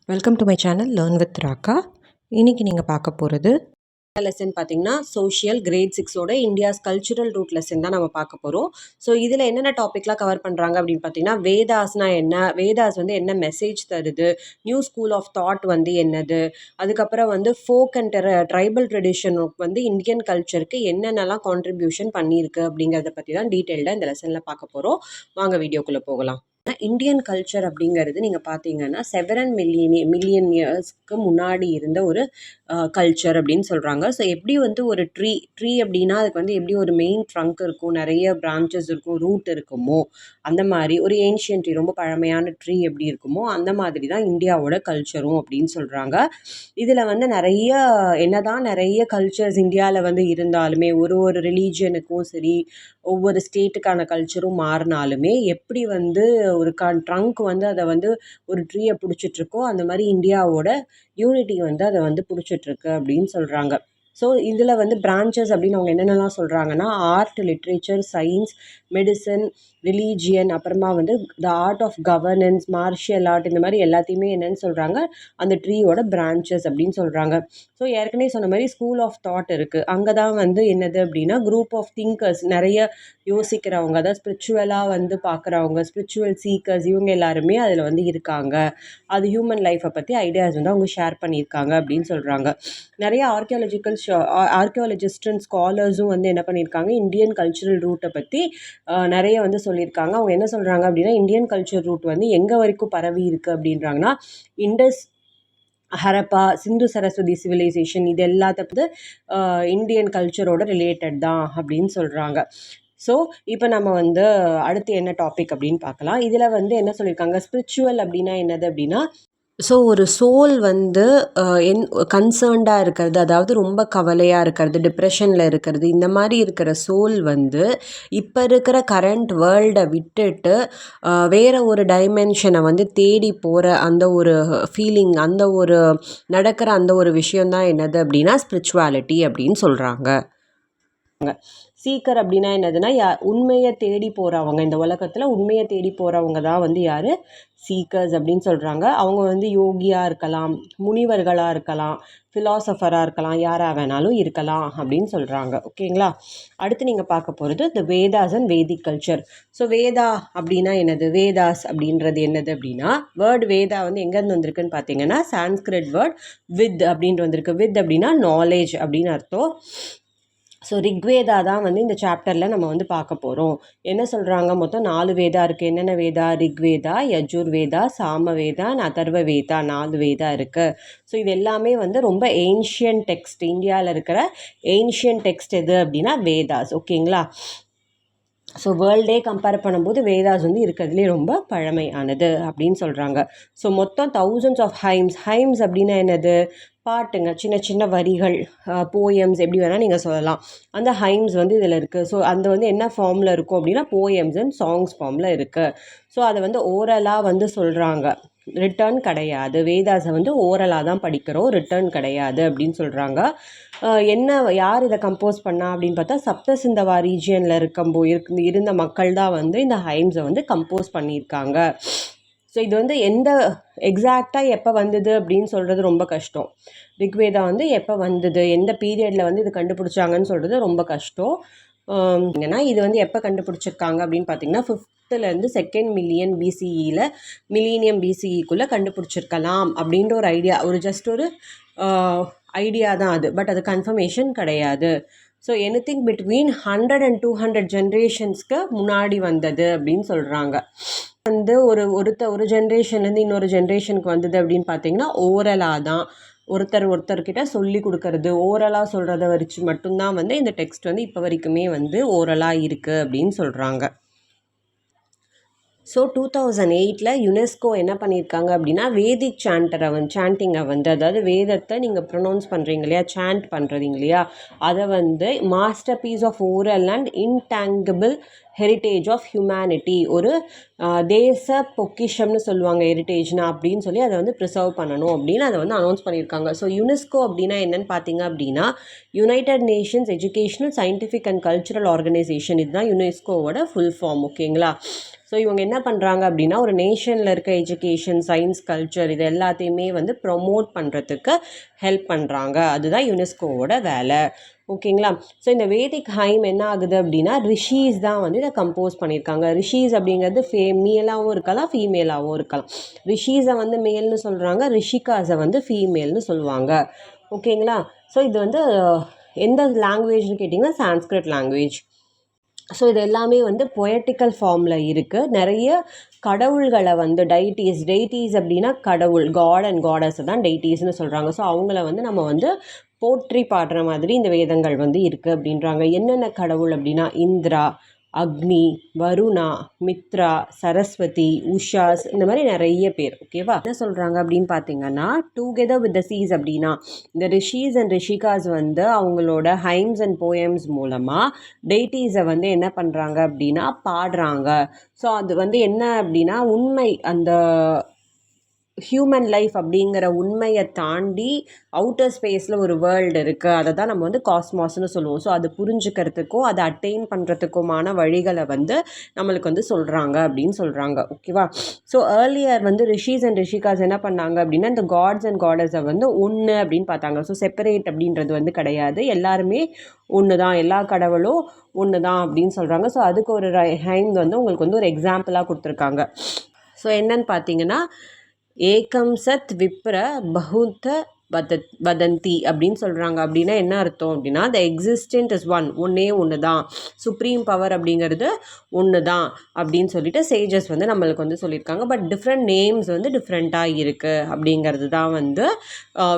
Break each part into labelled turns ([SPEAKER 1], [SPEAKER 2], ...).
[SPEAKER 1] Welcome to my channel learn with Rakka. இன்றைக்கி நீங்கள் பார்க்க போகிறது லெசன் பார்த்தீங்கன்னா சோஷியல் கிரேட் 6ஓட இந்தியாஸ் கல்ச்சுரல் ரூட் லெசன் தான் நம்ம பார்க்க போகிறோம். ஸோ இதில் என்னென்ன டாப்பிக்லாம் கவர் பண்ணுறாங்க அப்படின்னு பார்த்தீங்கன்னா, வேதாஸ்னா என்ன, வேதாஸ் வந்து என்ன மெசேஜ் தருது, நியூ ஸ்கூல் ஆஃப் தாட் வந்து என்னது, அதுக்கப்புறம் வந்து ஃபோக் அண்ட் ட்ரைபல் ட்ரெடிஷன் வந்து இந்தியன் கல்ச்சருக்கு என்னென்னலாம் கான்ட்ரிபியூஷன் பண்ணியிருக்கு அப்படிங்கிறத பற்றி தான் டீட்டெயில்டாக இந்த லெசனில் பார்க்க போகிறோம். வாங்க வீடியோக்குள்ளே போகலாம். இந்தியன் கல்ச்சர் அப்படிங்கிறது நீங்கள் பார்த்தீங்கன்னா 7 மில்லியன் இயர்ஸ்க்கு முன்னாடி இருந்த ஒரு கல்ச்சர் அப்படின்னு சொல்கிறாங்க. ஸோ எப்படி வந்து ஒரு ட்ரீ அப்படின்னா அதுக்கு வந்து எப்படி ஒரு மெயின் ட்ரங்க் இருக்கும், நிறைய பிரான்ச்சஸ் இருக்கும், ரூட் இருக்குமோ, அந்த மாதிரி ஒரு ஏன்ஷியன் ட்ரீ, ரொம்ப பழமையான ட்ரீ எப்படி இருக்குமோ அந்த மாதிரி தான் இந்தியாவோட கல்ச்சரும் அப்படின்னு சொல்கிறாங்க. இதில் வந்து நிறைய கல்ச்சர்ஸ் இந்தியாவில் வந்து இருந்தாலுமே, ஒரு ரிலீஜியனுக்கும் சரி, ஒவ்வொரு ஸ்டேட்டுக்கான கல்ச்சரும் மாறினாலுமே, எப்படி வந்து ஒரு ட்ரங்க் வந்து அதை வந்து ஒரு ட்ரீயை பிடிச்சிட்ருக்கோ அந்த மாதிரி இந்தியாவோட யூனிட்டி வந்து அதை வந்து பிடிச்சிட்ருக்கு அப்படின்னு சொல்கிறாங்க. ஸோ இதில் வந்து பிரான்ச்சஸ் அப்படின்னு அவங்க என்னென்னலாம் சொல்கிறாங்கன்னா, art, literature, science, medicine, religion, அப்புறமா வந்து the art of governance, martial art, இந்த மாதிரி எல்லாத்தையுமே என்னென்னு சொல்கிறாங்க, அந்த ட்ரீயோட பிரான்ச்சஸ் அப்படின்னு சொல்கிறாங்க. ஸோ ஏற்கனவே சொன்ன மாதிரி ஸ்கூல் ஆஃப் தாட் இருக்குது. அங்கே தான் வந்து என்னது அப்படின்னா குரூப் ஆஃப் திங்கர்ஸ், நிறைய யோசிக்கிறவங்க, அதாவது ஸ்பிரிச்சுவலாக வந்து பார்க்குறவங்க, ஸ்பிரிச்சுவல் சீக்கர்ஸ், இவங்க எல்லாருமே அதில் வந்து இருக்காங்க. அது ஹியூமன் லைஃப்பை பற்றி ஐடியாஸ் வந்து அவங்க ஷேர் பண்ணியிருக்காங்க அப்படின்னு சொல்கிறாங்க. நிறைய ஆர்கியாலஜிஸ்ட் அண்ட் ஸ்காலர்ஸும் வந்து என்ன பண்ணியிருக்காங்க, இந்தியன் கல்ச்சுரல் ரூட்டை பற்றி நிறைய வந்து சொல்லியிருக்காங்க. அவங்க என்ன சொல்கிறாங்க அப்படின்னா, இந்தியன் கல்ச்சர் ரூட் வந்து எங்கே வரைக்கும் பரவி இருக்குது அப்படின்றாங்கன்னா, இண்டஸ், ஹரப்பா, சிந்து சரஸ்வதி சிவிலைசேஷன், இது எல்லாத்த இந்தியன் கல்ச்சரோட ரிலேட்டட் தான் அப்படின்னு சொல்கிறாங்க. ஸோ இப்போ நம்ம வந்து அடுத்து என்ன டாபிக் அப்படின்னு பார்க்கலாம். இதில் வந்து என்ன சொல்லியிருக்காங்க, ஸ்பிரிச்சுவல் அப்படின்னா என்னது அப்படின்னா, ஸோ ஒரு சோல் வந்து கன்சர்ன்டாக இருக்கிறது, அதாவது ரொம்ப கவலையாக இருக்கிறது, டிப்ரெஷனில் இருக்கிறது, இந்த மாதிரி இருக்கிற சோல் வந்து இப்போ இருக்கிற கரண்ட் வேர்ல்டை விட்டுட்டு வேறு ஒரு டைமென்ஷனை வந்து தேடி போகிற அந்த ஒரு ஃபீலிங், அந்த ஒரு நடக்கிற அந்த ஒரு விஷயந்தான் என்னது அப்படின்னா ஸ்பிரிச்சுவாலிட்டி அப்படின்னு சொல்கிறாங்க. சீக்கர் அப்படின்னா என்னதுன்னா, உண்மையை தேடி போகிறவங்க, இந்த உலகத்தில் உண்மையை தேடி போகிறவங்க தான் வந்து யார், சீக்கர்ஸ் அப்படின்னு சொல்கிறாங்க. அவங்க வந்து யோகியாக இருக்கலாம், முனிவர்களாக இருக்கலாம், ஃபிலாசபராக இருக்கலாம், யாராக வேணாலும் இருக்கலாம் அப்படின்னு சொல்கிறாங்க. ஓகேங்களா. அடுத்து நீங்கள் பார்க்க போகிறது the Vedas and Vedic culture. So Veda அப்படின்னா என்னது, வேதாஸ் அப்படின்றது என்னது அப்படின்னா, வேர்டு வேதா வந்து எங்கேருந்து வந்திருக்குன்னு பார்த்தீங்கன்னா, சான்ஸ்கிரிட் வேர்ட் வித் அப்படின்ட்டு வந்திருக்கு. வித் அப்படின்னா நாலேஜ் அப்படின்னு அர்த்தம். ஸோ ரிக்வேதா தான் வந்து இந்த சாப்டரில் நம்ம வந்து பார்க்க போகிறோம். என்ன சொல்கிறாங்க, மொத்தம் 4 வேதா இருக்குது. என்னென்ன வேதா, ரிக்வேதா, யஜுர்வேதா, சாமவேதா, அதர்வ வேதா, 4 வேதா இருக்குது. ஸோ இது எல்லாமே வந்து ரொம்ப ஏன்ஷியன் டெக்ஸ்ட், இந்தியாவில் இருக்கிற ஏன்ஷியன் டெக்ஸ்ட் எது அப்படின்னா வேதாஸ். ஓகேங்களா. ஸோ வேர்ல்டே கம்பேர் பண்ணும்போது வேதாஸ் வந்து இருக்கிறதுலே ரொம்ப பழமையானது அப்படின்னு சொல்கிறாங்க. ஸோ மொத்தம் thousands ஆஃப் ஹைம்ஸ் அப்படின்னா என்னது, பாட்டுங்க, சின்ன சின்ன வரிகள், போயம்ஸ், எப்படி வேணால் நீங்கள் சொல்லலாம். அந்த ஹைம்ஸ் வந்து இதில் இருக்குது. ஸோ அந்த வந்து என்ன ஃபார்மில் இருக்கும் அப்படின்னா போயம்ஸ் அண்ட் சாங்ஸ் ஃபார்மில் இருக்குது. ஸோ அதை வந்து ஓரலாக வந்து சொல்கிறாங்க, ரிட்டர்ன் கிடையாது. வேதாஸை வந்து ஓரலாக தான் படிக்கிறோம், ரிட்டர்ன் கிடையாது அப்படின்னு சொல்கிறாங்க. யார் இதை கம்போஸ் பண்ணா அப்படின்னு பார்த்தா, சப்தசிந்தவா ரீஜியனில் இருந்த மக்கள் தான் வந்து இந்த ஹைம்ஸை வந்து கம்போஸ் பண்ணியிருக்காங்க. ஸோ இது வந்து எந்த எக்ஸாக்டாக எப்போ வந்தது அப்படின்னு சொல்கிறது ரொம்ப கஷ்டம். ரிக்வேதா வந்து எப்போ வந்தது, எந்த பீரியடில் வந்து இது கண்டுபிடிச்சாங்கன்னு சொல்கிறது ரொம்ப கஷ்டம். ஏன்னா இது வந்து எப்போ கண்டுபிடிச்சிருக்காங்க அப்படின்னு பார்த்தீங்கன்னா 5th 2nd மில்லியன் பிசிஇயில், மில்லினியம் பிசிஇக்குள்ளே கண்டுபிடிச்சிருக்கலாம் அப்படின்ற ஒரு ஐடியா, ஜஸ்ட் ஒரு ஐடியா தான் அது. பட் அது கன்ஃபர்மேஷன் கிடையாது. ஸோ எனிதிங் பிட்வீன் 100 and 200 ஜென்ரேஷன்ஸ்க்கு முன்னாடி வந்தது அப்படின்னு சொல்கிறாங்க. வந்து ஒரு ஜென்ரேஷன்லேருந்து இன்னொரு ஜென்ரேஷனுக்கு வந்தது அப்படின்னு பார்த்தீங்கன்னா ஓரலாக தான், ஒருத்தர்கிட்ட சொல்லி கொடுக்கறது, ஓரலாக சொல்கிறத வச்சு மட்டும்தான் வந்து இந்த டெக்ஸ்ட் வந்து இப்போ வரைக்குமே வந்து ஓரலாக இருக்குது அப்படின்னு சொல்கிறாங்க. ஸோ 2008 யுனெஸ்கோ என்ன பண்ணியிருக்காங்க அப்படின்னா, வேதிக் சாண்டிங்கை வந்து, அதாவது வேதத்தை நீங்கள் ப்ரொனவுன்ஸ் பண்ணுறீங்க இல்லையா, சாண்ட் பண்ணுறீங்க இல்லையா, அதை வந்து masterpiece of oral and intangible heritage of humanity, ஒரு தேச பொக்கிஷம்னு சொல்லுவாங்க ஹெரிட்டேஜ்னா அப்படின்னு சொல்லி அதை வந்து ப்ரிசர்வ் பண்ணணும் அப்படின்னு அதை வந்து அனௌன்ஸ் பண்ணியிருக்காங்க. ஸோ யுனெஸ்கோ அப்படின்னா என்னென்னு பார்த்தீங்க அப்படின்னா, United Nations educational, scientific and cultural organisation, இதுதான் யுனெஸ்கோவோட ஃபுல் ஃபார்ம். ஓகேங்களா. ஸோ இவங்க என்ன பண்ணுறாங்க அப்படின்னா ஒரு நேஷனில் இருக்க எஜுகேஷன், சயின்ஸ், கல்ச்சர் இது எல்லாத்தையுமே வந்து ப்ரொமோட் பண்ணுறதுக்கு ஹெல்ப் பண்ணுறாங்க. அதுதான் யுனெஸ்கோவோட வேலை. ஓகேங்களா? ஸோ இந்த வேதிக் ஹைம் என்ன ஆகுது அப்படின்னா ரிஷீஸ் தான் வந்து இதை கம்போஸ் பண்ணியிருக்காங்க. ரிஷீஸ் அப்படிங்கிறது மேலாகவும் இருக்கலாம், ஃபீமேலாகவும் இருக்கலாம். ரிஷீஸை வந்து மேல்னு சொல்கிறாங்க, ரிஷிகாஸை வந்து ஃபீமேல்னு சொல்லுவாங்க. ஓகேங்களா? ஸோ இது வந்து எந்த லாங்குவேஜ்னு கேட்டிங்கன்னா சான்ஸ்கிரிட் லாங்குவேஜ். ஸோ இது எல்லாமே வந்து பொயட்டிக்கல் ஃபார்மில் இருக்குது. நிறைய கடவுள்களை வந்து டெய்டீஸ் அப்படின்னா கடவுள், காட் அண்ட் காடஸை தான் டெய்டீஸ்னு சொல்கிறாங்க. ஸோ அவங்கள வந்து நம்ம வந்து போற்றி பாடுற மாதிரி இந்த வேதங்கள் வந்து இருக்குது அப்படின்றாங்க. என்னென்ன கடவுள் அப்படின்னா இந்திரா, அக்னி, வருணா, மித்ரா, சரஸ்வதி, உஷாஸ், இந்த மாதிரி நிறைய பேர். ஓகேவா? என்ன சொல்கிறாங்க அப்படின்னு பார்த்தீங்கன்னா டுகெதர் வித் த சீஸ் அப்படின்னா இந்த ரிஷீஸ் அண்ட் ரிஷிகாஸ் வந்து அவங்களோட ஹைம்ஸ் அண்ட் போயம்ஸ் மூலமாக டெய்டீஸை வந்து என்ன பண்ணுறாங்க அப்படின்னா பாடுறாங்க. ஸோ அது வந்து என்ன அப்படின்னா உண்மை, அந்த ஹியூமன் லைஃப் அப்படிங்கிற உண்மையை தாண்டி அவுட்டர் ஸ்பேஸில் ஒரு வேர்ல்டு இருக்குது. அதை தான் நம்ம வந்து காஸ்மாஸ்னு சொல்லுவோம். ஸோ அது புரிஞ்சுக்கிறதுக்கும் அதை அட்டைன் பண்ணுறதுக்குமான வழிகளை வந்து நம்மளுக்கு வந்து சொல்கிறாங்க அப்படின்னு சொல்கிறாங்க. ஓகேவா? ஸோ ஏர்லியர் வந்து ரிஷீஸ் அண்ட் ரிஷிகாஸ் என்ன பண்ணாங்க அப்படின்னா இந்த காட்ஸ் அண்ட் காடஸை வந்து ஒன்று அப்படின்னு பார்த்தாங்க. ஸோ செப்பரேட் அப்படின்றது வந்து கிடையாது, எல்லாருமே ஒன்று தான், எல்லா கடவுளும் ஒன்று தான் அப்படின்னு சொல்கிறாங்க. ஸோ அதுக்கு ஒரு ஹைம் வந்து உங்களுக்கு வந்து ஒரு எக்ஸாம்பிளாக கொடுத்துருக்காங்க. ஸோ என்னன்னு பார்த்தீங்கன்னா ஏகம் சத் விப்ர பகுத்த வதந்தி அப்படின்னு சொல்கிறாங்க. அப்படின்னா என்ன அர்த்தம் அப்படின்னா த எக்ஸிஸ்டன்ட் இஸ் ஒன்னே ஒன்று தான், சுப்ரீம் பவர் அப்படிங்கிறது ஒன்று தான் அப்படின்னு சொல்லிட்டு சேஜஸ் வந்து நம்மளுக்கு வந்து சொல்லியிருக்காங்க. பட் டிஃப்ரெண்ட் நேம்ஸ் வந்து டிஃப்ரெண்ட்டாக இருக்குது அப்படிங்கிறது தான் வந்து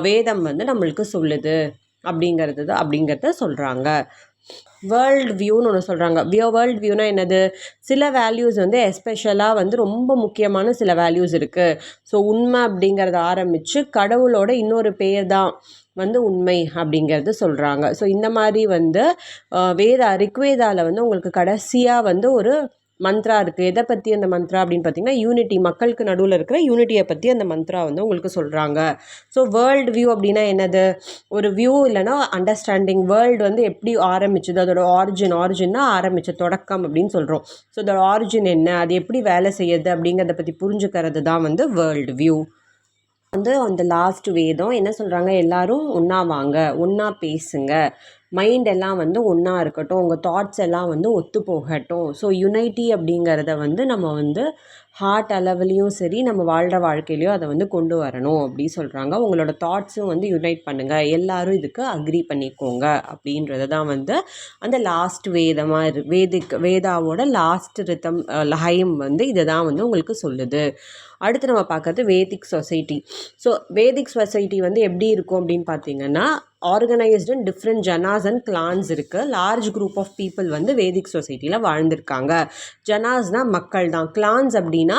[SPEAKER 1] வேதம் வந்து நம்மளுக்கு சொல்லுது அப்படிங்கிறத சொல்கிறாங்க. வேர்ல்டு வியூன்னு ஒன்று சொல்கிறாங்க. வேர்ல்டு வியூனா என்னது? சில வேல்யூஸ் வந்து எஸ்பெஷலாக வந்து ரொம்ப முக்கியமான சில வேல்யூஸ் இருக்குது. ஸோ உண்மை அப்படிங்கிறத ஆரம்பித்து கடவுளோட இன்னொரு பேர் தான் வந்து உண்மை அப்படிங்கிறது சொல்கிறாங்க. ஸோ இந்த மாதிரி வந்து ரிக்வேதாவில் வந்து உங்களுக்கு கடைசியாக வந்து ஒரு மந்த்ரா இருக்குது. எதை பற்றி அந்த மந்த்ரா அப்படின்னு பார்த்தீங்கன்னா யூனிட்டி, மக்களுக்கு நடுவில் இருக்கிற யூனிட்டியை பற்றி அந்த மந்த்ரா வந்து உங்களுக்கு சொல்கிறாங்க. ஸோ வேர்ல்டு வியூ அப்படின்னா என்னது? ஒரு வியூ இல்லைனா அண்டர்ஸ்டாண்டிங். வேர்ல்டு வந்து எப்படி ஆரம்பிச்சுது, அதோட ஆரிஜின்னா ஆரம்பித்த தொடக்கம் அப்படின்னு சொல்கிறோம். ஸோ அதோட ஆரிஜின் என்ன, அது எப்படி வேலை செய்யுது அப்படிங்கிறத பற்றி புரிஞ்சுக்கிறது தான் வந்து வேர்ல்டு வியூ. வந்து அந்த லாஸ்ட் வேதம் என்ன சொல்கிறாங்க, எல்லாரும் ஒன்றா வாங்க, ஒன்றா பேசுங்க, மைண்ட் எல்லாம் வந்து ஒன்றா இருக்கட்டும், உங்கள் தாட்ஸ் எல்லாம் வந்து ஒத்து போகட்டும். ஸோ யுனைட்டி அப்படிங்கிறத வந்து நம்ம வந்து ஹார்ட் அளவுலேயும் சரி நம்ம வாழ்கிற வாழ்க்கையிலையும் அதை வந்து கொண்டு வரணும் அப்படி சொல்கிறாங்க. உங்களோட தாட்ஸும் வந்து யுனைட் பண்ணுங்கள், எல்லாரும் இதுக்கு அக்ரி பண்ணிக்கோங்க அப்படின்றது தான் வந்து அந்த லாஸ்ட் வேதாவோட லாஸ்ட் ரித்தம் ஹைம் வந்து இதை தான் வந்து உங்களுக்கு சொல்லுது. அடுத்து நம்ம பார்க்கறது Vedic society. So Vedic society வந்து எப்படி இருக்கும் அப்படின்னு பார்த்தீங்கன்னா ஆர்கனைஸ்டு அண்ட் டிஃப்ரெண்ட் ஜனாஸ் அண்ட் கிளான்ஸ் இருக்குது. லார்ஜ் குரூப் ஆஃப் பீப்புள் வந்து வேதிக் சொசைட்டியில் வாழ்ந்திருக்காங்க. ஜனாஸ்னால் மக்கள் தான், கிளான்ஸ் அப்படின்னா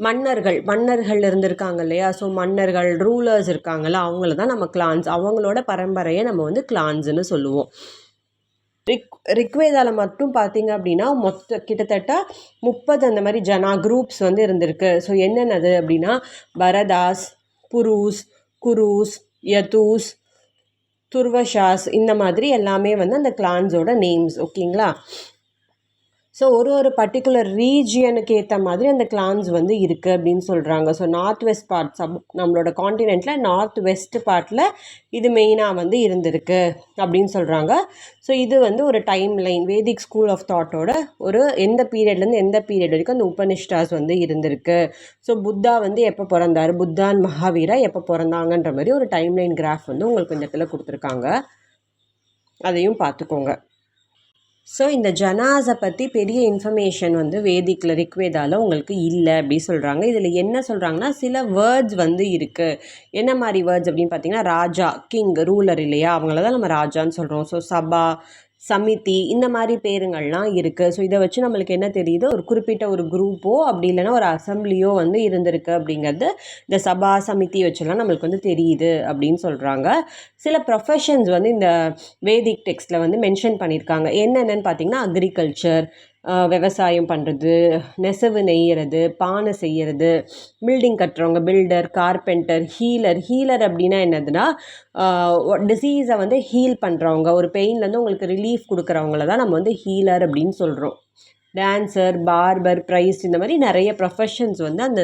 [SPEAKER 1] மன்னர்கள் இருந்திருக்காங்க இல்லையா? ஸோ மன்னர்கள், ரூலர்ஸ் இருக்காங்கல்ல, அவங்கள தான் நம்ம கிளான்ஸ், அவங்களோட பரம்பரையை நம்ம வந்து கிளான்ஸ்னு சொல்லுவோம். ரிக்வேதாவில் மட்டும் பார்த்தீங்க அப்படின்னா கிட்டத்தட்ட 30 அந்த மாதிரி குரூப்ஸ் வந்து இருந்திருக்கு. ஸோ என்னென்னது அப்படின்னா பரதாஸ், புரூஸ், குரூஸ், யதூஸ், துர்வஷாஸ், இந்த மாதிரி எல்லாமே வந்து அந்த கிளான்ஸோட நேம்ஸ். ஓகேங்களா? ஸோ ஒரு பர்டிகுலர் ரீஜியனுக்கு ஏற்ற மாதிரி அந்த கிளான்ஸ் வந்து இருக்குது அப்படின்னு சொல்கிறாங்க. ஸோ நார்த் வெஸ்ட் பார்ட்ஸ் நம்மளோட காண்டினென்ட்டில் நார்த் வெஸ்ட் பார்ட்டில் இது மெயினாக வந்து இருந்திருக்கு அப்படின்னு சொல்கிறாங்க. ஸோ இது வந்து ஒரு timeline, Vedic school of தாட்டோட ஒரு எந்த பீரியட்லேருந்து எந்த பீரியட் வரைக்கும் அந்த உபனிஷ்டாஸ் வந்து இருந்திருக்கு. ஸோ புத்தா வந்து எப்போ பிறந்தார், புத்தான் மகாவீரா எப்போ பிறந்தாங்கன்ற மாதிரி ஒரு டைம் லைன் கிராஃப் வந்து உங்களுக்கு இந்த இடத்துல கொடுத்துருக்காங்க, அதையும் பார்த்துக்கோங்க. ஸோ இந்த ஜனாஸை பற்றி பெரிய இன்ஃபர்மேஷன் வந்து வேதிக்கில் ரிக்வேதாவில் உங்களுக்கு இல்லை அப்படி சொல்கிறாங்க. இதில் என்ன சொல்கிறாங்கன்னா சில வேர்ட்ஸ் வந்து இருக்குது. என்ன மாதிரி வேர்ட்ஸ் அப்படின்னு பார்த்தீங்கன்னா ராஜா, கிங், ரூலர் இல்லையா, அவங்கள தான் நம்ம ராஜான்னு சொல்கிறோம். ஸோ சபா, சமிதி, இந்த மாதிரி பேருங்கள்லாம் இருக்குது. ஸோ இதை வச்சு நம்மளுக்கு என்ன தெரியுது, ஒரு குறிப்பிட்ட ஒரு குரூப்போ அப்படி இல்லைன்னா ஒரு அசம்பிளியோ வந்து இருந்திருக்கு அப்படிங்கிறது இந்த சபா சமிதி வச்சுலாம் நம்மளுக்கு வந்து தெரியுது அப்படின்னு சொல்கிறாங்க. சில ப்ரொஃபஷன்ஸ் வந்து இந்த வேதிக் டெக்ஸ்ட்டில் வந்து மென்ஷன் பண்ணியிருக்காங்க. என்னென்னு பார்த்தீங்கன்னா அக்ரிகல்ச்சர், விவசாயம் பண்ணுறது, நெசவு நெய்கிறது, பானை செய்கிறது, பில்டிங் கட்டுறவங்க பில்டர், கார்பெண்டர், ஹீலர் அப்படின்னா என்னதுன்னா டிசீஸை வந்து ஹீல் பண்ணுறவங்க, ஒரு பெயின்லேருந்து உங்களுக்கு ரிலீஃப் கொடுக்குறவங்கள தான் நம்ம வந்து ஹீலர் அப்படின்னு சொல்கிறோம். டான்ஸர், பார்பர், ப்ரைஸ்ட் இந்த மாதிரி நிறைய ப்ரொஃபஷன்ஸ் வந்து அந்த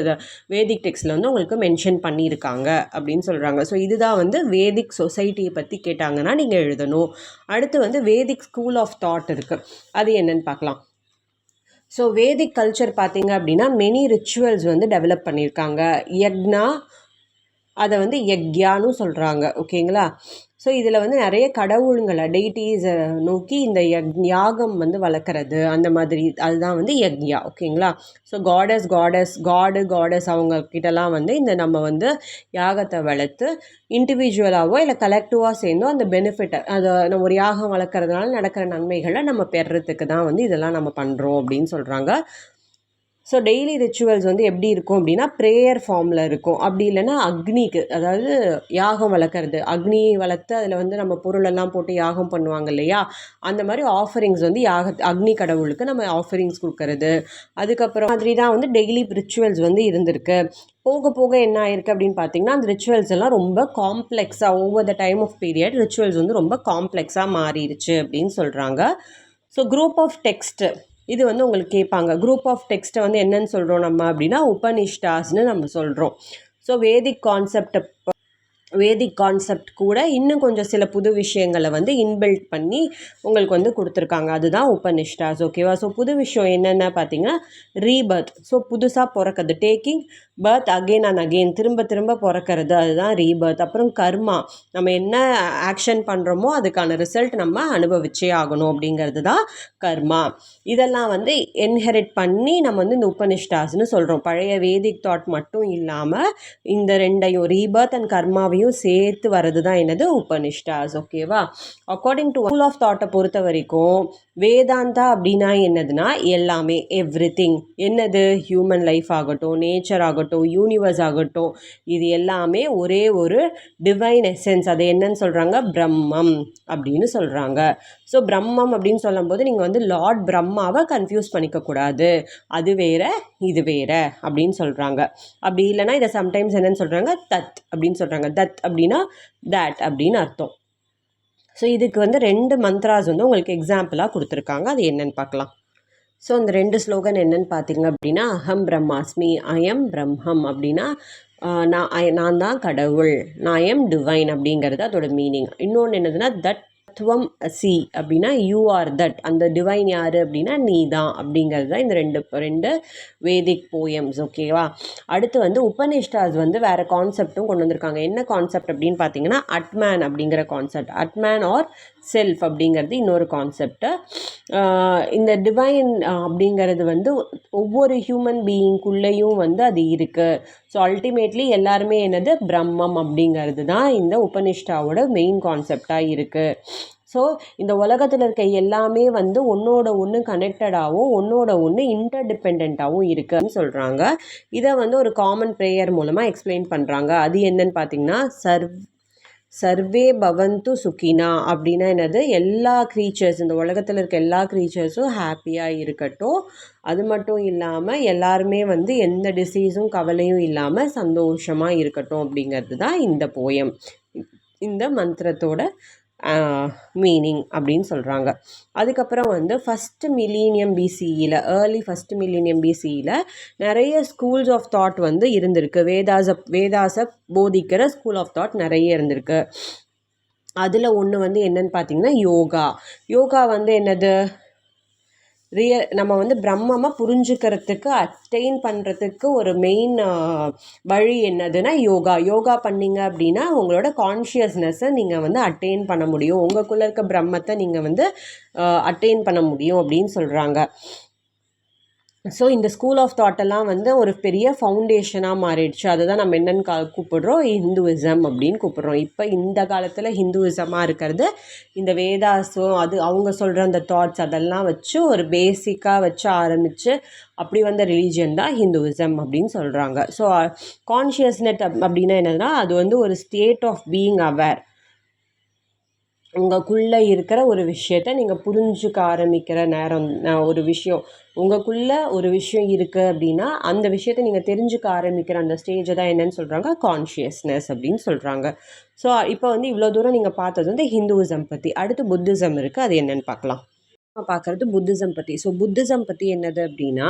[SPEAKER 1] வேதிக் டெக்ஸ்டில் வந்து உங்களுக்கு மென்ஷன் பண்ணியிருக்காங்க அப்படின்னு சொல்கிறாங்க. ஸோ இதுதான் வந்து வேதிக் சொசைட்டியை பற்றி கேட்டாங்கன்னா நீங்கள் எழுதணும். அடுத்து வந்து வேதிக் ஸ்கூல் ஆஃப் தாட் இருக்குது, அது என்னன்னு பார்க்கலாம். ஸோ வேதிக் கல்ச்சர் பார்த்தீங்க அப்படின்னா மெனி ரிச்சுவல்ஸ் வந்து டெவலப் பண்ணியிருக்காங்க. யக்னா, அதை வந்து யக்யான்னு சொல்கிறாங்க. ஓகேங்களா? ஸோ இதில் வந்து நிறைய கடவுளுங்களை டெய்டிஸை நோக்கி இந்த யாகம் வந்து வளர்க்குறது அந்த மாதிரி, அதுதான் வந்து யக்யா. ஓகேங்களா? ஸோ காடஸ் அவங்கக்கிட்டலாம் வந்து இந்த நம்ம வந்து யாகத்தை வளர்த்து இண்டிவிஜுவலாகவோ இல்லை கலெக்டிவாக சேர்ந்தோ அந்த பெனிஃபிட்டை, அதை நம்ம ஒரு யாகம் வளர்க்குறதுனால நடக்கிற நன்மைகளை நம்ம பெறுறதுக்கு தான் வந்து இதெல்லாம் நம்ம பண்ணுறோம் அப்படின்னு சொல்கிறாங்க. ஸோ டெய்லி ரிச்சுவல்ஸ் வந்து எப்படி இருக்கும் அப்படின்னா ப்ரேயர் ஃபார்மில் இருக்கும். அப்படி இல்லைன்னா அக்னிக்கு, அதாவது யாகம் வளர்க்குறது, அக்னி வளர்த்து அதில் வந்து நம்ம பொருளெல்லாம் போட்டு யாகம் பண்ணுவாங்க இல்லையா, அந்த மாதிரி ஆஃபரிங்ஸ் வந்து அக்னி கடவுளுக்கு நம்ம ஆஃபரிங்ஸ் கொடுக்கறது. அதுக்கப்புறம் மாதிரி தான் வந்து டெய்லி ரிச்சுவல்ஸ் வந்து இருந்திருக்கு. போக போக என்ன ஆயிருக்கு அப்படின்னு பார்த்தீங்கன்னா அந்த ரிச்சுவல்ஸ் எல்லாம் ரொம்ப காம்ப்ளெக்ஸாக over the time of period rituals வந்து ரொம்ப காம்ப்ளெக்ஸாக மாறிடுச்சு அப்படின்னு சொல்கிறாங்க. ஸோ குரூப் ஆஃப் டெக்ஸ்ட்டு, இது வந்து உங்களுக்கு கேட்பாங்க. குரூப் ஆஃப் டெக்ஸ்ட்டை வந்து என்னன்னு சொல்கிறோம் நம்ம அப்படின்னா உபனிஷ்டாஸ்னு நம்ம சொல்கிறோம். ஸோ வேதிக் கான்செப்ட் கூட இன்னும் கொஞ்சம் சில புது விஷயங்களை வந்து இன்பில்ட் பண்ணி உங்களுக்கு வந்து கொடுத்துருக்காங்க. அதுதான் உபனிஷ்டாஸ். ஓகேவா? ஸோ புது விஷயம் என்னென்ன பார்த்தீங்கன்னா ரீபர்த். ஸோ புதுசாக பிறக்கிறது, taking birth again and again, திரும்ப திரும்ப பிறக்கிறது, அதுதான் ரீபர்த். அப்புறம் கர்மா, நம்ம என்ன ஆக்ஷன் பண்ணுறோமோ அதுக்கான ரிசல்ட் நம்ம அனுபவிச்சே ஆகணும் அப்படிங்கிறது தான் கர்மா. இதெல்லாம் வந்து இன்ஹெரிட் பண்ணி நம்ம வந்து இந்த உபனிஷ்டாஸ்னு சொல்கிறோம். பழைய வேதிக் தாட் மட்டும் இல்லாமல் இந்த ரெண்டையும் ரீபர்த் அண்ட் கர்மாவையும் சேர்த்து வர்றது தான் என்னது உபனிஷ்டாஸ். ஓகேவா? அக்கார்டிங் டு ஸ்கூல் ஆஃப் தாட்டை பொறுத்த வரைக்கும் வேதாந்தா அப்படின்னா என்னதுன்னா எல்லாமே, எவ்ரிதிங். என்னது? ஹியூமன் லைஃப் ஆகட்டும், நேச்சர் ஆகட்டும், யூனிவர்ஸ் ஆகட்டும், இது எல்லாமே ஒரே ஒரு டிவைன் எசன்ஸ். அது என்னன்னு சொல்கிறாங்க? பிரம்மம் அப்படின்னு சொல்கிறாங்க. ஸோ பிரம்மம் அப்படின்னு சொல்லும்போது நீங்கள் வந்து லார்ட் பிரம்மாவை கன்ஃபியூஸ் பண்ணிக்கக்கூடாது. அது வேற இது வேற அப்படின்னு சொல்கிறாங்க. அப்படி இல்லைன்னா இதை சம்டைம்ஸ் என்னன்னு சொல்கிறாங்க? தத் அப்படின்னு சொல்கிறாங்க. தத் அப்படின்னா தேட் அப்படின்னு அர்த்தம். ஸோ இதுக்கு வந்து 2 மந்த்ராஸ் வந்து உங்களுக்கு எக்ஸாம்பிளாக கொடுத்துருக்காங்க. அது என்னன்னு பார்க்கலாம். ஸோ அந்த 2 ஸ்லோகன் என்னன்னு பார்த்தீங்க அப்படின்னா அஹம் பிரம்மாஸ்மி, ஐஎம் பிரம்மம் அப்படின்னா நான் தான் கடவுள், நான் எம் டிவைன் அப்படிங்கிறது அதோட மீனிங். இன்னொன்று என்னதுன்னா தத்வம் அசி அப்படின்னா யூ ஆர் தட், அந்த டிவைன் யார் அப்படின்னா நீ தான் அப்படிங்கிறது தான் இந்த ரெண்டு வேதிக் போயம்ஸ். ஓகேவா? அடுத்து வந்து உபனிஷ்டாஸ் வந்து வேறு கான்செப்டும் கொண்டு வந்திருக்காங்க. என்ன கான்செப்ட் அப்படின்னு பார்த்தீங்கன்னா அட்மேன் அப்படிங்கிற கான்செப்ட். அட்மேன் ஆர் செல்ஃப் அப்படிங்கிறது இன்னொரு கான்செப்டு. இந்த டிவைன் அப்படிங்கிறது வந்து ஒவ்வொரு ஹியூமன் பீயிங்குள்ளேயும் வந்து அது இருக்குது. ஸோ அல்டிமேட்லி எல்லாருமே என்னது? பிரம்மம் அப்படிங்கிறது தான் இந்த உபனிஷ்டாவோட மெயின் கான்செப்டாக இருக்குது. ஸோ இந்த உலகத்தில் இருக்க எல்லாமே வந்து ஒன்றோட ஒன்று கனெக்டடாகவும் ஒன்றோட ஒன்று இன்டர்டிபெண்ட்டாகவும் இருக்குதுன்னு சொல்கிறாங்க. இதை வந்து ஒரு காமன் ப்ரேயர் மூலமாக எக்ஸ்பிளைன் பண்ணுறாங்க. அது என்னன்னு பார்த்தீங்கன்னா சர்வே பவந்து சுகினா அப்படின்னா என்னது? எல்லா க்ரீச்சர்ஸ், இந்த உலகத்தில் இருக்க எல்லா க்ரீச்சர்ஸும் ஹாப்பியாக இருக்கட்டும். அது மட்டும் இல்லாமல் எல்லாருமே வந்து எந்த டிசீஸும் கவலையும் இல்லாமல் சந்தோஷமாக இருக்கட்டும் அப்படிங்கிறது தான் இந்த போயம், இந்த மந்திரத்தோட மீனிங் அப்படின்னு சொல்கிறாங்க. அதுக்கப்புறம் வந்து ஃபஸ்ட்டு மில்லினியம் பிசிஇயில், ஏர்லி ஃபஸ்ட்டு மில்லினியம் பிசிஇயில் நிறைய ஸ்கூல்ஸ் ஆஃப் தாட் வந்து இருந்திருக்கு. வேதாஸை போதிக்கிற ஸ்கூல் ஆஃப் தாட் நிறைய இருந்திருக்கு. அதில் ஒன்று வந்து என்னன்னு பார்த்தீங்கன்னா யோகா வந்து என்னது? நம்ம வந்து பிரம்மமாக புரிஞ்சுக்கிறதுக்கு அட்டைன் பண்ணுறதுக்கு ஒரு மெயின் வழி என்னதுன்னா யோகா பண்ணிங்க அப்படின்னா உங்களோட கான்ஷியஸ்னஸை நீங்கள் வந்து அட்டைன் பண்ண முடியும், உங்களுக்குள்ளே இருக்க பிரம்மத்தை நீங்கள் வந்து அட்டைன் பண்ண முடியும் அப்படின்னு சொல்கிறாங்க. ஸோ இந்த ஸ்கூல் ஆஃப் தாட்டெல்லாம் வந்து ஒரு பெரிய ஃபவுண்டேஷனாக மாறிடுச்சு. அதுதான் நம்ம என்னென்னு கூப்பிடுறோம்? ஹிந்துவிசம் அப்படின்னு கூப்பிடுறோம். இப்போ இந்த காலத்தில் ஹிந்துவிசமாக இருக்கிறது இந்த வேதாஸும் அவங்க சொல்கிற அந்த தாட்ஸ் அதெல்லாம் வச்சு ஒரு பேசிக்காக வச்சு ஆரம்பித்து அப்படி வந்த ரிலீஜியன் தான் ஹிந்துவிசம் அப்படின்னு சொல்கிறாங்க. ஸோ கான்ஷியஸ்னஸ் அப்படின்னா என்னதுன்னா அது வந்து ஒரு ஸ்டேட் ஆஃப் பீயிங் அவேர். உங்களுக்குள்ளே இருக்கிற ஒரு விஷயத்தை நீங்கள் புரிஞ்சுக்க ஆரம்பிக்கிற நேரம், ஒரு விஷயம் உங்களுக்குள்ளே ஒரு விஷயம் இருக்குது அப்படின்னா அந்த விஷயத்தை நீங்கள் தெரிஞ்சுக்க ஆரம்பிக்கிற அந்த ஸ்டேஜை தான் என்னன்னு சொல்கிறாங்க? கான்ஷியஸ்னஸ் அப்படின்னு சொல்கிறாங்க. ஸோ இப்போ வந்து இவ்வளோ தூரம் நீங்கள் பார்த்தது வந்து ஹிந்துவிசம் பற்றி. அடுத்து புத்திசம் இருக்குது, அது என்னென்னு பார்க்கலாம். பார்க்குறது புத்திசம் பற்றி. ஸோ புத்திசம் பற்றி என்னது அப்படின்னா,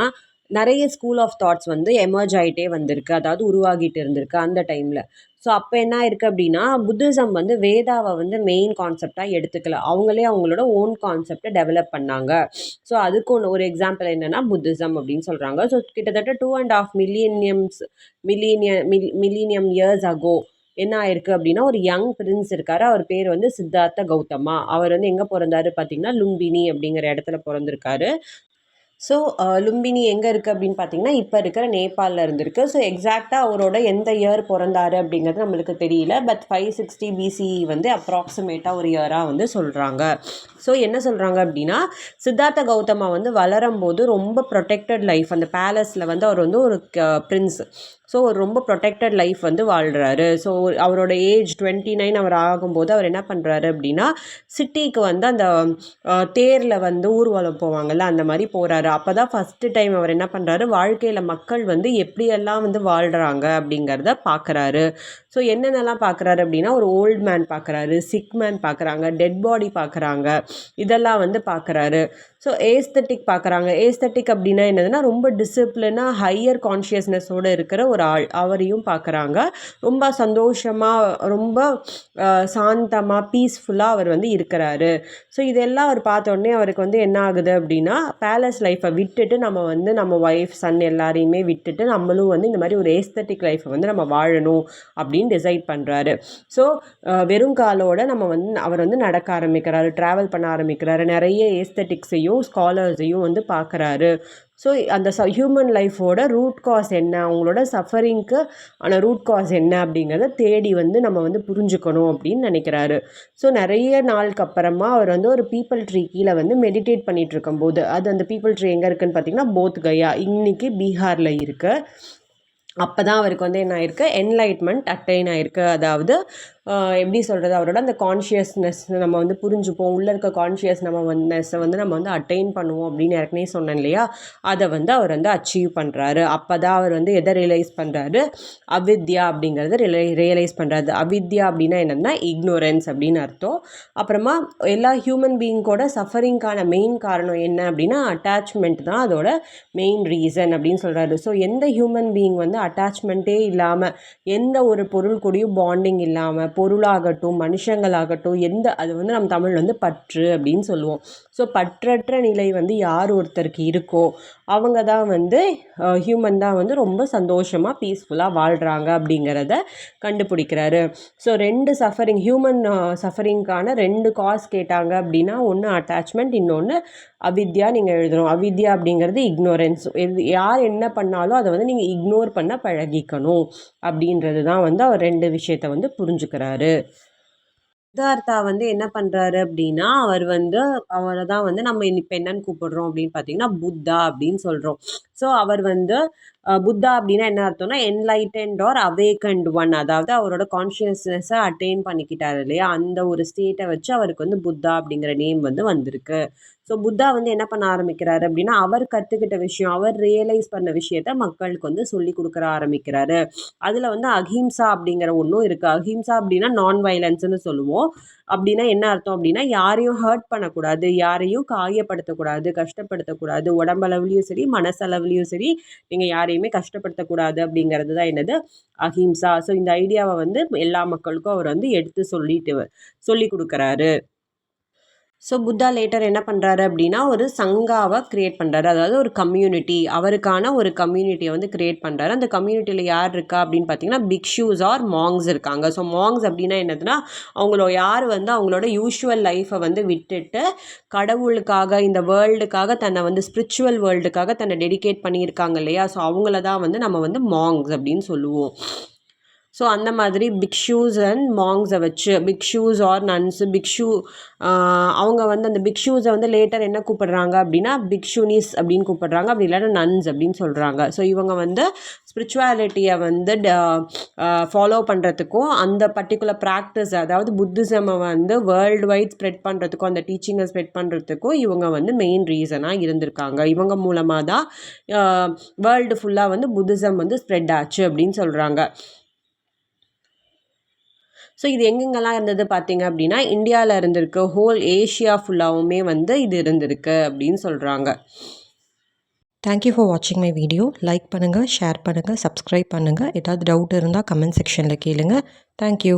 [SPEAKER 1] நிறைய ஸ்கூல் ஆஃப் தாட்ஸ் வந்து எமர்ஜ் ஆகிட்டே வந்திருக்கு, அதாவது உருவாகிட்டு இருந்திருக்கு அந்த டைமில். ஸோ அப்போ என்ன இருக்குது அப்படின்னா, புத்திசம் வந்து வேதாவை வந்து மெயின் கான்செப்டாக எடுத்துக்கல, அவங்களே அவங்களோட ஓன் கான்செப்டை டெவலப் பண்ணாங்க. ஸோ அதுக்கு ஒரு எக்ஸாம்பிள் என்னென்னா புத்திசம் அப்படின்னு சொல்கிறாங்க. ஸோ கிட்டத்தட்ட 2.5 மில்லினியம் இயர்ஸ் அகோ என்ன ஆயிருக்கு அப்படின்னா, ஒரு யங் பிரின்ஸ் இருக்காரு, அவர் பேர் வந்து சித்தார்த்த கௌதமா. அவர் வந்து எங்கே பிறந்தாரு பார்த்தீங்கன்னா, லும்பினி அப்படிங்கிற இடத்துல பிறந்திருக்காரு. ஸோ லும்பினி எங்கே இருக்குது அப்படின்னு பார்த்தீங்கன்னா, இப்போ இருக்கிற நேபாளில் இருந்திருக்கு. ஸோ எக்ஸாக்டாக அவரோட எந்த இயர் பிறந்தாரு அப்படிங்கிறது நம்மளுக்கு தெரியல. பட் 560 பிசிஇ வந்து அப்ராக்சிமேட்டாக ஒரு இயராக வந்து சொல்கிறாங்க. ஸோ என்ன சொல்கிறாங்க அப்படின்னா, சித்தார்த்த கௌதமா வந்து வளரும்போது ரொம்ப ப்ரொடெக்டட் லைஃப், அந்த பேலஸில் வந்து அவர் வந்து ஒரு பிரின்ஸ். ஸோ ஒரு ரொம்ப ப்ரொடெக்டட் லைஃப் வந்து வாழ்கிறாரு. ஸோ அவரோட ஏஜ் 29 அவர் ஆகும்போது அவர் என்ன பண்ணுறாரு அப்படின்னா, சிட்டிக்கு வந்து அந்த தேரில் வந்து ஊர்வலம் போவாங்கள்ல, அந்த மாதிரி போகிறாரு. அப்போ தான் ஃபஸ்ட்டு டைம் அவர் என்ன பண்ணுறாரு, வாழ்க்கையில் மக்கள் வந்து எப்படியெல்லாம் வந்து வாழ்கிறாங்க அப்படிங்கிறத பார்க்குறாரு. ஸோ என்னென்னலாம் பார்க்குறாரு அப்படின்னா, ஒரு ஓல்டு மேன் பார்க்குறாரு, சிக் மேன் பார்க்குறாங்க, டெட் பாடி பார்க்குறாங்க, இதெல்லாம் வந்து பார்க்குறாரு. ஸோ ஏஸ்தட்டிக் பார்க்குறாங்க. ஏஸ்தட்டிக் அப்படின்னா என்னதுன்னா, ரொம்ப டிசிப்ளினாக ஹையர் கான்ஷியஸ்னஸோடு இருக்கிற ஒரு ஆள், அவரையும் பார்க்குறாங்க. ரொம்ப சந்தோஷமாக, ரொம்ப சாந்தமாக, பீஸ்ஃபுல்லாக அவர் வந்து இருக்கிறாரு. ஸோ இதெல்லாம் அவர் பார்த்தோன்னே அவருக்கு வந்து என்ன ஆகுது அப்படின்னா, பேலஸ் லைஃப்பை விட்டுட்டு நம்ம வந்து நம்ம ஒய்ஃப் சன் எல்லாரையுமே விட்டுட்டு நம்மளும் வந்து இந்த மாதிரி ஒரு ஏஸ்தட்டிக் லைஃப்பை வந்து நம்ம வாழணும் அப்படின்னு டிசைட் பண்ணுறாரு. ஸோ வெறும் காலோட நம்ம வந்து அவர் வந்து நடக்க ஆரம்பிக்கிறாரு, ட்ராவல் பண்ண ஆரம்பிக்கிறாரு, நிறைய ஏஸ்தட்டிக்ஸையும் ஸ்காலர்ஸையும் வந்து பார்க்குறாரு. ஸோ அந்த ஹியூமன் லைஃபோட ரூட் காஸ் என்ன, அவங்களோட சஃபரிங்க்கு ஆன ரூட் காஸ் என்ன அப்படிங்கிறத தேடி வந்து நம்ம வந்து புரிஞ்சுக்கணும் அப்படின்னு நினைக்கிறாரு. ஸோ நிறைய நாளுக்கு அப்புறமா அவர் வந்து ஒரு பீப்பிள் ட்ரீ கீழே வந்து மெடிடேட் பண்ணிகிட்டு இருக்கும்போது, அது அந்த பீப்பிள் ட்ரீ எங்கே இருக்குதுன்னு பார்த்தீங்கன்னா, போத் கயா, இன்றைக்கி பீகாரில் இருக்குது. அப்போ தான் அவருக்கு வந்து என்ன ஆயிருக்கு, என்லைட்மெண்ட் அட்டைன் ஆயிருக்கு. அதாவது எப்படி சொல்கிறது, அவரோட அந்த கான்ஷியஸ்னஸ் நம்ம வந்து புரிஞ்சுப்போம், உள்ளே இருக்க கான்ஷியஸ்னஸை வந்து நம்ம வந்து அட்டைன் பண்ணுவோம் அப்படின்னு ஏற்கனவே சொன்னேன் இல்லையா, அதை வந்து அவர் வந்து அச்சீவ் பண்ணுறாரு. அப்போ தான் அவர் வந்து எதை ரியலைஸ் பண்ணுறாரு, அவித்யா அப்படிங்கிறது ரியலைஸ் பண்ணுறாரு. அவித்யா அப்படின்னா என்னென்னா இக்னோரன்ஸ் அப்படின்னு அர்த்தம். அப்புறமா எல்லா ஹியூமன் பீயிங்கோட சஃபரிங்கான மெயின் காரணம் என்ன அப்படின்னா, அட்டாச்மெண்ட் தான் அதோட மெயின் ரீசன் அப்படின்னு சொல்கிறாரு. ஸோ எந்த ஹியூமன் பீயிங் வந்து அட்டாச்மெண்ட்டே இல்லாமல், எந்த ஒரு பொருள் கூடயும் பாண்டிங் இல்லாமல், பொருளாகட்டும் மனுஷங்களாகட்டும், அது வந்து நம்ம தமிழ் வந்து பற்று அப்படின்னு சொல்லுவோம். ஸோ பற்றற்ற நிலை வந்து யார் ஒருத்தருக்கு இருக்கோ அவங்க தான் வந்து ஹியூமன் தான் வந்து ரொம்ப சந்தோஷமாக பீஸ்ஃபுல்லாக வாழ்கிறாங்க அப்படிங்கிறத கண்டுபிடிக்கிறாரு. ஸோ 2 சஃபரிங், ஹியூமன் சஃபரிங்கான 2 காஸ் கேட்டாங்க அப்படின்னா, ஒன்று அட்டாச்மெண்ட், இன்னொன்று அவித்யா. நீங்கள் எழுதணும், அவித்யா அப்படிங்கிறது இக்னோரன்ஸ். யார் என்ன பண்ணாலும் அதை வந்து நீங்கள் இக்னோர் பண்ண பழகிக்கணும் அப்படின்றது தான் வந்து அவர் 2 விஷயத்தை வந்து புரிஞ்சுக்கிறாரு. சித்தார்த்தா வந்து என்ன பண்ணுறாரு அப்படின்னா, அவரை தான் வந்து நம்ம இப்போ என்னன்னு கூப்பிடுறோம் அப்படின்னு பார்த்தீங்கன்னா, புத்தா அப்படின்னு சொல்கிறோம். ஸோ அவர் வந்து புத்தா அப்படின்னா என்ன அர்த்தம்னா, என்லைட்டன்ட் ஆர் அவேக்கன்ட் ஒன், அதாவது அவரோட கான்ஷியஸ்னஸை அட்டைன் பண்ணிக்கிட்டாரு இல்லையா, அந்த ஒரு ஸ்டேட்டை வச்சு அவருக்கு வந்து புத்தா அப்படிங்கிற நேம் வந்து வந்திருக்கு. ஸோ புத்தா வந்து என்ன பண்ண ஆரம்பிக்கிறாரு அப்படின்னா, அவர் கற்றுக்கிட்ட விஷயம், அவர் ரியலைஸ் பண்ண விஷயத்த மக்களுக்கு வந்து சொல்லி கொடுக்குற ஆரம்பிக்கிறாரு. அதில் வந்து அஹிம்சா அப்படிங்கிற ஒன்றும் இருக்குது. அஹிம்சா அப்படின்னா நான் வயலன்ஸ்னு சொல்லுவோம். அப்படின்னா என்ன அர்த்தம் அப்படின்னா, யாரையும் ஹர்ட் பண்ணக்கூடாது, யாரையும் காயப்படுத்தக்கூடாது, கஷ்டப்படுத்தக்கூடாது, உடம்பளவுலையும் சரி மனசளவுலையும் சரி நீங்கள் யாரையுமே கஷ்டப்படுத்தக்கூடாது அப்படிங்கிறது தான் என்னது, அஹிம்சா. ஸோ இந்த ஐடியாவை வந்து எல்லா மக்களுக்கும் அவர் வந்து எடுத்து சொல்லி கொடுக்குறாரு. ஸோ புத்தா லேட்டர் என்ன பண்ணுறாரு அப்படின்னா, ஒரு சங்காவை க்ரியேட் பண்ணுறாரு, அதாவது ஒரு கம்யூனிட்டி, அவருக்கான ஒரு கம்யூனிட்டியை வந்து க்ரியேட் பண்ணுறாரு. அந்த கம்யூனிட்டியில் யார் இருக்கா அப்படின்னு பார்த்தீங்கன்னா, பிக்ஷூஸ் ஆர் மாங்ஸ் இருக்காங்க. ஸோ மாங்ஸ் அப்படின்னா என்னதுன்னா, யார் வந்து அவங்களோட யூஷுவல் லைஃப்பை வந்து விட்டுட்டு கடவுளுக்காக, இந்த வேர்ல்டுக்காக, தன்னை வந்து ஸ்பிரிச்சுவல் வேர்ல்டுக்காக தன்னை டெடிகேட் பண்ணியிருக்காங்க இல்லையா, ஸோ அவங்கள தான் வந்து நம்ம வந்து மாங்ஸ் அப்படின்னு சொல்லுவோம். ஸோ அந்த மாதிரி பிக்ஷூஸ் அண்ட் மாங்ஸை வச்சு, பிக்ஷூஸ் ஆர் நன்ஸ், அவங்க வந்து அந்த பிக்ஷூஸை வந்து லேட்டர் என்ன கூப்பிடுறாங்க அப்படின்னா, பிக்ஷுனிஸ் அப்படின்னு கூப்பிடுறாங்க, அப்படி இல்லைன்னா நன்ஸ் அப்படின்னு சொல்கிறாங்க. ஸோ இவங்க வந்து ஸ்பிரிச்சுவாலிட்டியை வந்து ஃபாலோ பண்ணுறதுக்கும், அந்த பர்டிகுலர் ப்ராக்டிஸ், அதாவது புத்திசமை வந்து வேர்ல்டு வைட் ஸ்ப்ரெட் பண்ணுறதுக்கும், அந்த டீச்சிங்கை ஸ்ப்ரெட் பண்ணுறதுக்கும் இவங்க வந்து மெயின் ரீசனாக இருந்திருக்காங்க. இவங்க மூலமாக தான் வேர்ல்டு ஃபுல்லாக வந்து புத்திசம் வந்து ஸ்ப்ரெட் ஆச்சு அப்படின்னு சொல்கிறாங்க. ஸோ இது எங்கெங்கெல்லாம் இருந்தது பார்த்தீங்க அப்படின்னா இந்தியாவில் இருந்திருக்கு, ஹோல் ஏஷியா ஃபுல்லாகவுமே வந்து இது இருந்திருக்கு அப்படின்னு சொல்கிறாங்க.
[SPEAKER 2] தேங்க்யூ ஃபார் வாட்சிங் மை வீடியோ. லைக் பண்ணுங்கள், ஷேர் பண்ணுங்கள், சப்ஸ்கிரைப் பண்ணுங்கள். ஏதாவது டவுட் இருந்தால் கமெண்ட் செக்ஷனில் கேளுங்க. தேங்க்யூ.